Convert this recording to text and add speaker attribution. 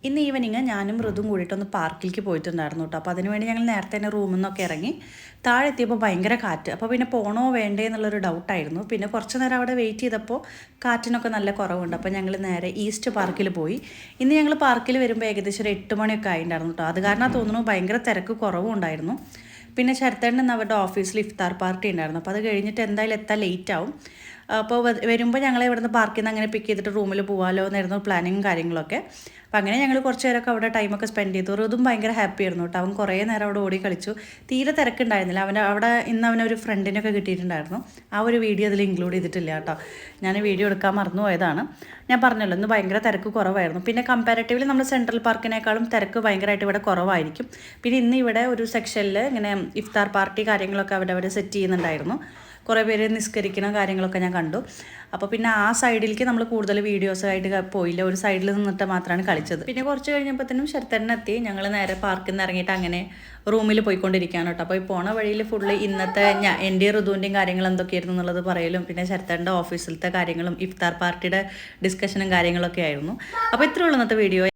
Speaker 1: ഇന്ന് ഈവനിങ് ഞാനും ഋതും കൂടിയിട്ടൊന്ന് പാർക്കിലേക്ക് പോയിട്ടുണ്ടായിരുന്നു കേട്ടോ. അപ്പോൾ അതിനുവേണ്ടി ഞങ്ങൾ നേരത്തെ തന്നെ റൂമിൽ നിന്നൊക്കെ ഇറങ്ങി താഴെ എത്തിയപ്പോൾ ഭയങ്കര കാറ്റ്. അപ്പോൾ പിന്നെ പോണോ വേണ്ടേ എന്നുള്ളൊരു ഡൗട്ടായിരുന്നു. പിന്നെ കുറച്ച് നേരം അവിടെ വെയിറ്റ് ചെയ്തപ്പോൾ കാറ്റിനൊക്കെ നല്ല കുറവുണ്ട്. അപ്പോൾ ഞങ്ങൾ നേരെ ഈസ്റ്റ് പാർക്കിൽ പോയി. ഇന്ന് ഞങ്ങൾ പാർക്കിൽ വരുമ്പോൾ ഏകദേശം ഒരു 8 മണിയൊക്കെ ആയിട്ടുണ്ടായിരുന്നു കേട്ടോ. അത് കാരണം തോന്നുന്നു ഭയങ്കര തിരക്ക് കുറവും ഉണ്ടായിരുന്നു. പിന്നെ ശരത്തേണ്ണൻ അവരുടെ ഓഫീസിൽ ഇഫ്താർ പാർട്ടി ഉണ്ടായിരുന്നു. അപ്പോൾ അത് കഴിഞ്ഞിട്ട് എന്തായാലും എത്താൻ ലേറ്റ് ആവും. അപ്പോൾ വരുമ്പോൾ ഞങ്ങൾ ഇവിടുന്ന് പാർക്കിൽ നിന്ന് അങ്ങനെ പിക്ക് ചെയ്തിട്ട് റൂമിൽ പോകാമല്ലോ എന്നായിരുന്നു പ്ലാനിങ്ങും കാര്യങ്ങളൊക്കെ. അപ്പോൾ അങ്ങനെ ഞങ്ങൾ കുറച്ച് നേരമൊക്കെ അവിടെ ടൈമൊക്കെ സ്പെൻഡ് ചെയ്തു. ഋതും ഭയങ്കര ഹാപ്പി ആയിരുന്നു കേട്ടോ. അവൻ കുറേ നേരം അവിടെ ഓടി കളിച്ചു. തീരെ തിരക്കുണ്ടായിരുന്നില്ല. അവിടെ ഇന്ന് അവനൊരു ഫ്രണ്ടിനൊക്കെ കിട്ടിയിട്ടുണ്ടായിരുന്നു. ആ ഒരു വീഡിയോ അതിൽ ഇൻക്ലൂഡ് ചെയ്തിട്ടില്ല കേട്ടോ. ഞാൻ വീഡിയോ എടുക്കാൻ മറന്നു പോയതാണ്. ഞാൻ പറഞ്ഞല്ലോ ഇന്ന് ഭയങ്കര തിരക്ക് കുറവായിരുന്നു. പിന്നെ കമ്പാരിറ്റീവ്ലി നമ്മൾ സെൻട്രൽ പാർക്കിനേക്കാളും തിരക്ക് ഭയങ്കരമായിട്ട് ഇവിടെ കുറവായിരിക്കും. പിന്നെ ഇന്ന് ഇവിടെ ഒരു സെക്ഷനിൽ ഇങ്ങനെ ഇഫ്താർ പാർട്ടി കാര്യങ്ങളൊക്കെ അവിടെ സെറ്റ് ചെയ്യുന്നുണ്ടായിരുന്നു. കുറേ പേര് നിസ്കരിക്കുന്ന കാര്യങ്ങളൊക്കെ ഞാൻ കണ്ടു. അപ്പോൾ പിന്നെ ആ സൈഡിലേക്ക് നമ്മൾ കൂടുതൽ വീഡിയോസായിട്ട് പോയില്ല. ഒരു സൈഡിൽ നിന്നിട്ട് മാത്രമാണ് കളിച്ചത്. പിന്നെ കുറച്ച് കഴിഞ്ഞപ്പോഴത്തേനും ശരത്തേണ്ണനെത്തി. ഞങ്ങൾ നേരെ പാർക്കിൽ നിന്ന് ഇറങ്ങിയിട്ട് അങ്ങനെ റൂമിൽ പോയിക്കൊണ്ടിരിക്കുകയാണ് കേട്ടോ. അപ്പോൾ ഈ പോണ വഴിയിൽ ഫുള്ള് ഇന്നത്തെ എൻ്റെയും ഋതുവിൻ്റെയും കാര്യങ്ങൾ എന്തൊക്കെയായിരുന്നു എന്നുള്ളത് പറയലും പിന്നെ ശരത്തേണ്ണൻ്റെ ഓഫീസിലത്തെ കാര്യങ്ങളും ഇഫ്താർ പാർട്ടിയുടെ ഡിസ്കഷനും കാര്യങ്ങളൊക്കെ ആയിരുന്നു. അപ്പോൾ ഇത്രയേ ഉള്ളൂ ഇന്നത്തെ വീഡിയോ.